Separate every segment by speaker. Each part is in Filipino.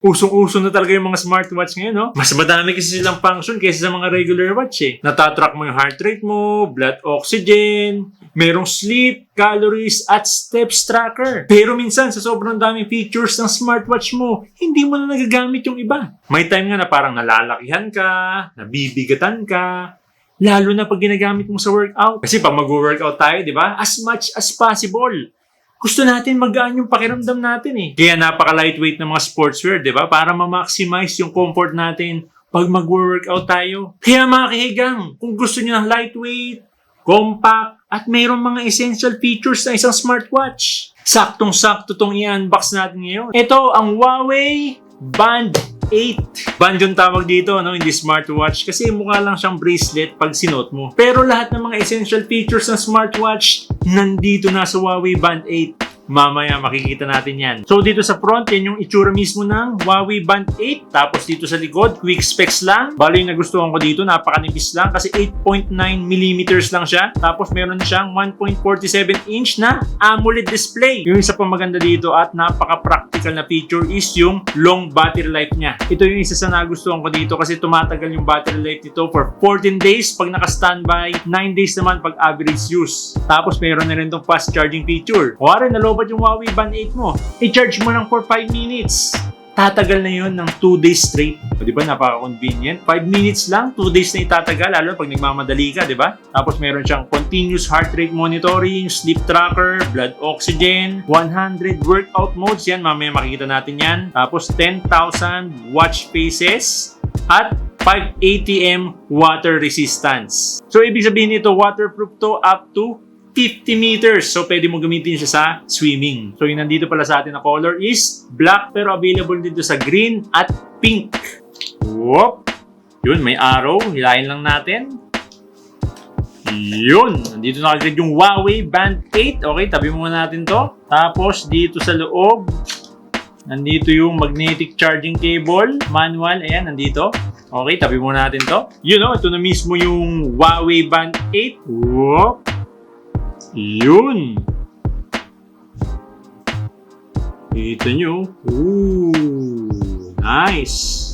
Speaker 1: Usong-uso na talaga yung mga smartwatch ngayon, no? Mas madami kasi silang function kaysa sa mga regular watch, eh. Natatrack mo yung heart rate mo, blood oxygen, merong sleep, calories, at steps tracker. Pero minsan, sa sobrang daming features ng smartwatch mo, hindi mo na nagagamit yung iba. May time nga na parang nalalakihan ka, nabibigatan ka, lalo na pag ginagamit mo sa workout. Kasi pag mag-workout tayo, di ba? As much as possible, gusto natin magaan yung pakiramdam natin, eh. Kaya napaka-lightweight ng mga sportswear, di ba? Para ma-maximize yung comfort natin pag mag-workout tayo. Kaya mga kahigang, kung gusto niyo ng lightweight, compact, at mayroong mga essential features na isang smartwatch, saktong-sakto tong i-unbox natin ngayon. Ito ang Huawei Band 8. Band yung tawag dito, no? Hindi smartwatch kasi mukha lang siyang bracelet pag sinuot mo. Pero lahat ng mga essential features ng smartwatch nandito na sa Huawei Band 8. Mamaya makikita natin yan. So dito sa front, yan yung itsura mismo ng Huawei Band 8. Tapos dito sa likod, quick specs lang. Bali yung nagustuhan ko dito, napakanipis lang kasi 8.9mm lang siya. Tapos meron siyang 1.47 inch na AMOLED display. Yung isa pa maganda dito at napaka-practical na feature is yung long battery life niya. Ito yung isa sa nagustuhan ko dito kasi tumatagal yung battery life nito for 14 days pag naka-standby, 9 days naman pag average use. Tapos meron na rin itong fast charging feature. Kuwari nalobat yung Huawei Band 8 mo, i-charge mo lang for 5 minutes. Tatagal na yun ng 2 days straight. O, di ba? Napaka-convenient. 5 minutes lang, 2 days na itatagal, lalo pag nagmamadali ka, di ba? Tapos meron siyang continuous heart rate monitoring, sleep tracker, blood oxygen, 100 workout modes. Yan, mamaya makikita natin yan. Tapos 10,000 watch faces at 5 ATM water resistance. So, ibig sabihin nito, waterproof to up to 50 meters. So, pwede mo gamitin siya sa swimming. So, yung nandito pala sa atin na color is black pero available dito sa green at pink. Whoop! Yun, may arrow. Hilahin lang natin. Yun! Nandito na agad yung Huawei Band 8. Okay, tabi muna natin to. Tapos, dito sa loob, nandito yung magnetic charging cable. Manual, ayan, nandito. Okay, tabi muna natin to. Yun, oh, ito na mismo yung Huawei Band 8. Whoop! Yun! Kita nyo. Ooh! Nice!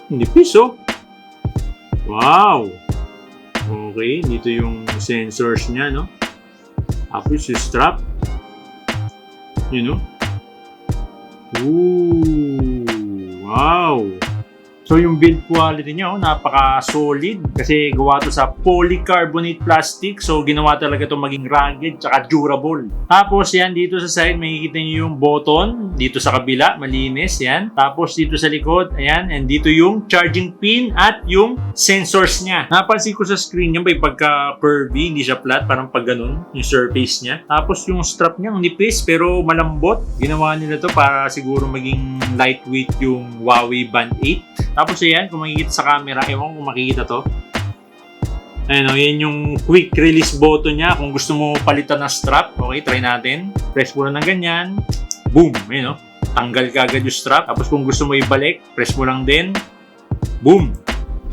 Speaker 1: Nipis, oh! Wow! Okay, dito yung sensors niya, no? Tapos yung strap. Yun, no? Ooh! Wow! So yung build quality niya, napaka-solid kasi gawa to sa polycarbonate plastic. So ginawa talaga to maging rugged tsaka durable. Tapos yan, dito sa side, makikita niyo yung button. Dito sa kabila, malinis yan. Tapos dito sa likod, ayan. And dito yung charging pin at yung sensors niya. Napansin ko sa screen niya, may pagka-curvy, hindi siya flat, parang pag ganun, yung surface niya. Tapos yung strap niya, nipis pero malambot. Ginawa nila to para siguro maging lightweight yung Huawei Band 8. Tapos ayan, kung makikita sa camera, ewan kung makikita to. Ayan o, yan yung quick release button niya. Kung gusto mo palitan ng strap, okay, try natin. Press mo lang ng ganyan. Boom! Ayan o, tanggal ka agad yung strap. Tapos kung gusto mo ibalik, press mo lang din. Boom!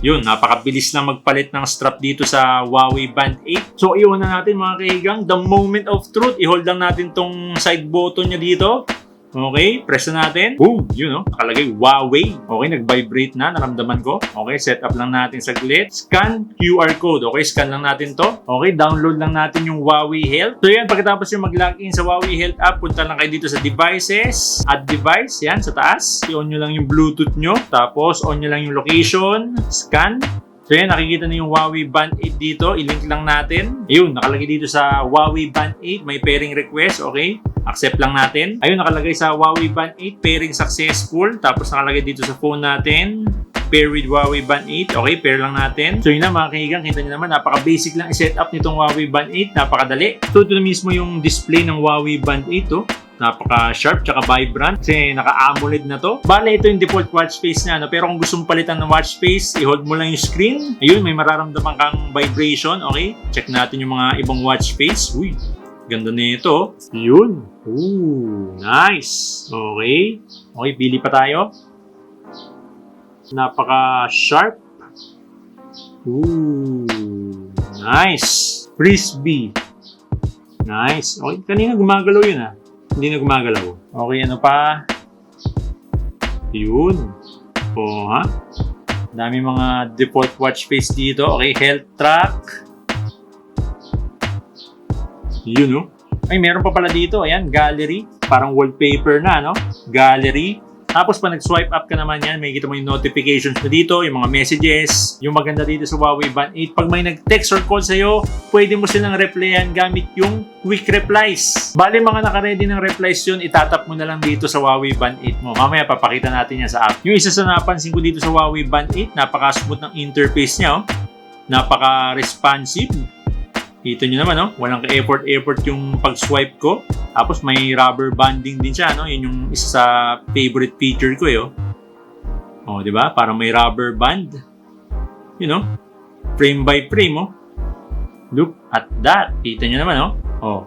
Speaker 1: Yun, napakabilis na magpalit ng strap dito sa Huawei Band 8. So, iwan na natin mga kahigang. The moment of truth, i-hold lang natin tong side button niya dito. Okay, press na natin. Boom! Yun, no? Nakalagay Huawei. Okay, nag-vibrate na. Naramdaman ko. Okay, set up lang natin saglit. Scan QR code. Okay, scan lang natin to. Okay, download lang natin yung Huawei Health. So, yan. Pagkatapos yung mag-login sa Huawei Health app, punta lang kayo dito sa devices. Add device. Yan, sa taas. I-on nyo lang yung Bluetooth nyo. Tapos, on nyo lang yung location. Scan. So yan, nakikita na yung Huawei Band 8 dito. I-link lang natin. Ayun, nakalagay dito sa Huawei Band 8. May pairing request. Okay, accept lang natin. Ayun, nakalagay sa Huawei Band 8. Pairing successful. Tapos nakalagay dito sa phone natin. Pair with Huawei Band 8. Okay, pair lang natin. So yun na mga kahigang, kita nyo naman, napaka-basic lang i-set up nitong Huawei Band 8. Napakadali. So ito na mismo yung display ng Huawei Band 8. Oh. Napaka-sharp tsaka vibrant kasi naka-AMOLED na to. Bale, ito yung default watch face niya. No? Pero kung gusto mong palitan ng watch face, i-hold mo lang yung screen. Ayun, may mararamdaman kang vibration. Okay, check natin yung mga ibang watch face. Uy, ganda na ito. Yun. Ooh, nice. Okay. Okay, pili pa tayo. Napaka-sharp. Ooh, nice. Frisbee. Nice. Okay, kanina gumagalaw yun ah. Hindi na gumagalaw. Okay, ano pa? Yun. O, ha? Dami mga default watch face dito. Okay, health track. Yun, no? Ay, meron pa pala dito. Ayan, gallery. Parang wallpaper na, no? Gallery. Tapos, pag nag-swipe up ka naman yan, may kita mo yung notifications mo dito, yung mga messages. Yung maganda dito sa Huawei Band 8, pag may nag-text or call sa'yo, pwede mo silang replyan gamit yung quick replies. Bali, mga naka-ready ng replies yun, itatap mo na lang dito sa Huawei Band 8 mo. Mamaya, papakita natin yan sa app. Yung isa sa napansin ko dito sa Huawei Band 8, napaka-smooth ng interface niya, oh. Napaka-responsive. Kita nyo naman, no? Walang ka-effort yung pag-swipe ko. Tapos may rubber banding din siya, no? Yun yung isa sa favorite feature ko, eh, oh. Oh, di ba? Parang may rubber band. You know? Frame by frame, oh. Look at that. Kita nyo naman, oh. Oh.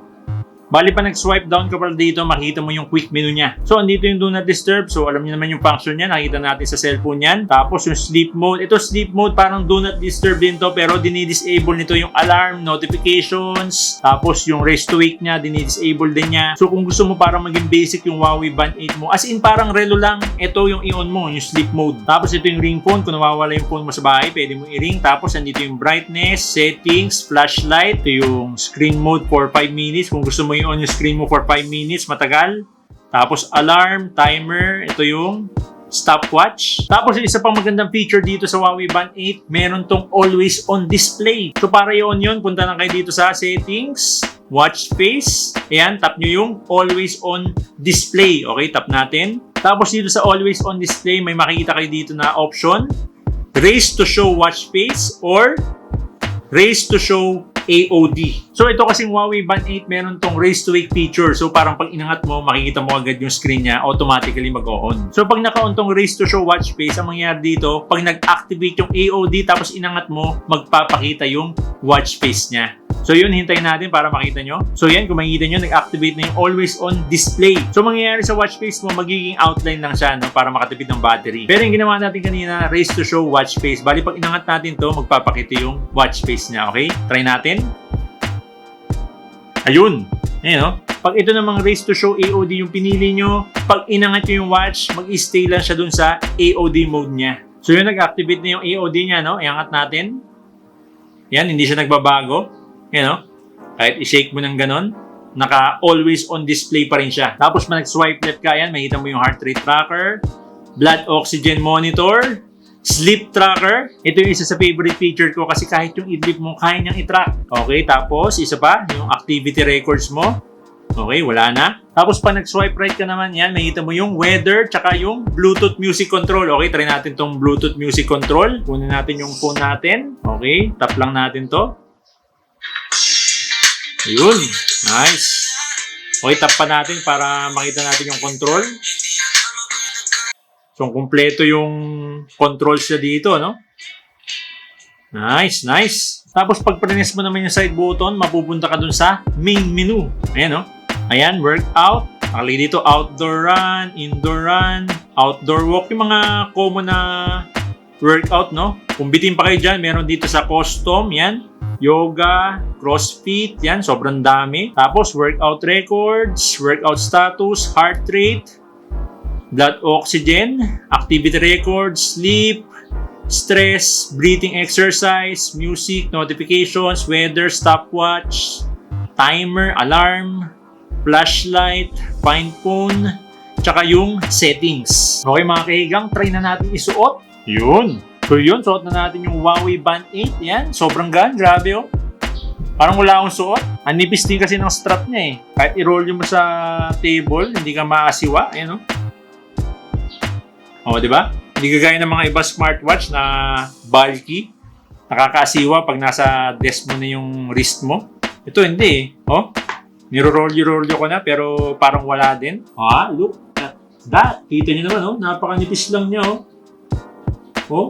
Speaker 1: Bali pa nag-swipe down ka pala dito, makita mo yung quick menu niya. So, andito yung Do Not Disturb. So, alam niyo naman yung function niya. Nakita natin sa cellphone yan. Tapos, yung sleep mode. Ito, sleep mode, parang Do Not Disturb din to. Pero, dinidisable nito yung alarm, notifications. Tapos, yung raise to wake niya, dinidisable din niya. So, kung gusto mo parang maging basic yung Huawei Band 8 mo, as in, parang relo lang. Ito yung i-on mo, yung sleep mode. Tapos, ito yung ring phone. Kung nawawala yung phone mo sa bahay, pwede mo i-ring. Tapos, andito yung brightness, settings, flashlight. Ito yung screen mode for 5 minutes. Kung gusto mo on yung screen mo for 5 minutes, matagal. Tapos alarm, timer, ito yung stopwatch. Tapos yung isa pang magandang feature dito sa Huawei Band 8, meron tong always on display. So para i-on yun, punta lang kayo dito sa settings, watch face. Ayan, tap nyo yung always on display. Okay, tap natin. Tapos dito sa always on display, may makikita kayo dito na option, raise to show watch face or raise to show AOD. So ito kasing Huawei Band 8 meron tong raise to wake feature. So parang pag inangat mo, makikita mo agad yung screen niya, automatically mag-on. So pag naka-on tong raise to show watch face, ang mangyayari dito, pag nag-activate yung AOD tapos inangat mo, magpapakita yung watch face niya. So yun, hintayin natin para makita nyo. So yan, kung makikita nyo, nag-activate na yung always on display. So mangyayari sa watch face mo, magiging outline lang siya, no, para makatipid ng battery. Pero yung ginawa natin kanina, raise to show watch face. Bali pag inangat natin to, magpapakita yung watch face niya. Okay? Try natin. Ayun. Ayun, no? Pag ito namang raise to show AOD yung pinili nyo, pag inangat nyo yung watch, mag-stay lang siya dun sa AOD mode niya. So yun, nag-activate na yung AOD niya, no? Iangat natin. Yan, hindi siya nagbabago. Yan, no? Kahit i-shake mo ng ganon, naka-always on display pa rin siya. Tapos, nag-swipe left ka, yan, makita mo yung heart rate tracker, blood oxygen monitor, sleep tracker. Ito yung isa sa favorite feature ko kasi kahit yung idlip mo, kaya niyang i-track. Okay, tapos, isa pa, yung activity records mo. Okay, wala na. Tapos, pag nag-swipe right ka naman, yan, makita mo yung weather, tsaka yung Bluetooth music control. Okay, try natin tong Bluetooth music control. Kunin natin yung phone natin. Okay, tap lang natin to. Ayun. Nice. Okay, tap pa natin para makita natin yung control. So, kumpleto yung controls niya dito, no? Nice, nice. Tapos, pag press mo naman yung side button, mapupunta ka dun sa main menu. Ayan, no? Ayan, workout. Nakalagay dito, outdoor run, indoor run, outdoor walk. Yung mga common na workout, no? Kung bitin pa kayo dyan, meron dito sa custom, yan. Yoga, CrossFit, yan, sobrang dami. Tapos, workout records, workout status, heart rate, blood oxygen, activity records, sleep, stress, breathing exercise, music, notifications, weather, stopwatch, timer, alarm, flashlight, find phone, tsaka yung settings. Okay mga kahigang, try na natin isuot. Yun. So yun, suot na natin yung Huawei Band 8. Yan, sobrang gaan. Grabe, oh. Parang wala akong suot. Ang nipis din kasi ng strap niya, eh. Kahit i-roll mo sa table, hindi ka maasiwa. Ayan, oh. Oh, di ba? Hindi kagaya ng mga iba smartwatch na bulky. Nakakaasiwa pag nasa desk mo na yung wrist mo. Ito, hindi, eh. Oh, niro-roll ko na, pero parang wala din. Ah, look at that. Kita niyo naman, oh. Napakanipis lang niya, oh. Oh.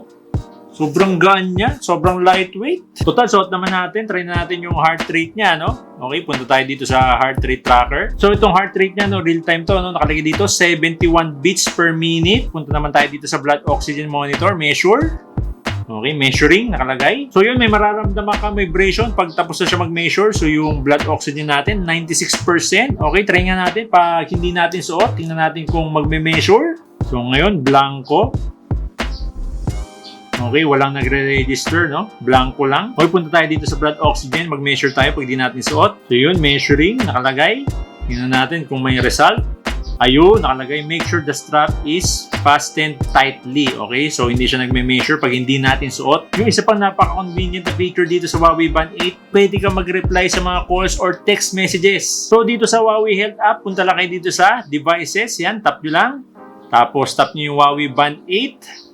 Speaker 1: Sobrang gaan niya, sobrang lightweight. Total, suot naman natin. Try na natin yung heart rate niya, no? Okay, punta tayo dito sa heart rate tracker. So, itong heart rate niya, no, real time to, no? Nakalagay dito, 71 beats per minute. Punta naman tayo dito sa blood oxygen monitor, measure. Okay, measuring, nakalagay. So, yun, may mararamdaman ka vibration pag tapos na siya mag-measure. So, yung blood oxygen natin, 96%. Okay, try nga natin. Pag hindi natin suot, tingnan natin kung mag-measure. So ngayon, blanco. Okay, walang nagre-register, no? Blanco lang. Okay, punta tayo dito sa blood oxygen. Mag-measure tayo pag di natin suot. So yun, measuring, nakalagay. Tingnan natin kung may result. Ayun, nakalagay, make sure the strap is fastened tightly. Okay, so hindi siya nagme-measure pag hindi natin suot. Yung isa pang napaka-convenient na feature dito sa Huawei Band 8, pwede ka mag-reply sa mga calls or text messages. So dito sa Huawei Health app, punta lang kayo dito sa devices. Yan, tap nyo lang. Tapos tap nyo yung Huawei Band 8.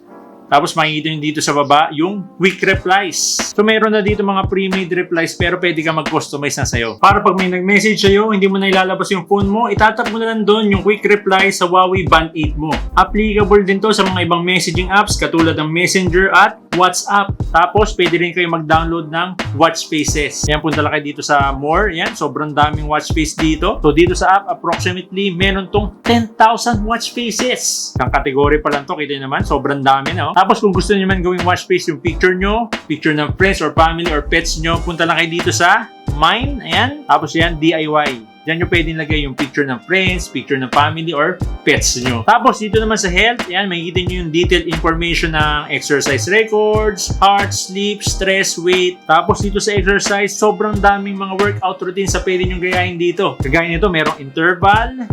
Speaker 1: Tapos makikita nyo dito sa baba yung quick replies. So mayroon na dito mga pre-made replies pero pwede ka mag-customize na sa'yo. Para pag may nag-message sa'yo, hindi mo na ilalabas yung phone mo, itatap mo na lang doon yung quick reply sa Huawei Band 8 mo. Applicable din to sa mga ibang messaging apps katulad ng Messenger at WhatsApp. Tapos pwede rin kayo mag-download ng watch faces. Yan, punta lang kayo dito sa more. Yan, sobrang daming watch face dito. So dito sa app, approximately meron tong 10,000 watch faces. Ang kategory pa lang to, kita naman, sobrang dami na. Tapos kung gusto niyo man gawing watch face yung picture nyo, picture ng friends or family or pets nyo, punta lang kayo dito sa Mine. Ayan. Tapos yan, DIY. Diyan nyo pwede lagay yung picture ng friends, picture ng family, or pets nyo. Tapos dito naman sa health, ayan, makikita nyo yung detailed information ng exercise records, heart, sleep, stress, weight. Tapos dito sa exercise, sobrang daming mga workout routines sa pwede nyo gayahin dito. Kagaya nito, merong interval,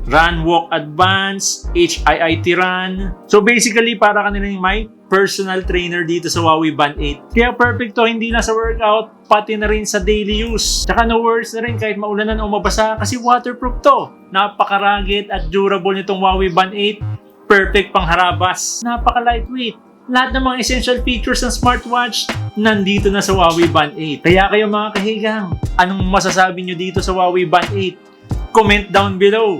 Speaker 1: run, walk, advance, HIIT run. So basically, para ka nilang may personal trainer dito sa Huawei Band 8. Kaya perfect to, hindi lang sa workout, pati na rin sa daily use. Tsaka no worries na rin kahit maulanan o mabasa kasi waterproof to. Napaka-rugged at durable nitong Huawei Band 8. Perfect pang harabas. Napaka-lightweight. Lahat ng mga essential features ng smartwatch nandito na sa Huawei Band 8. Kaya kayo mga kahigang, anong masasabi nyo dito sa Huawei Band 8? Comment down below.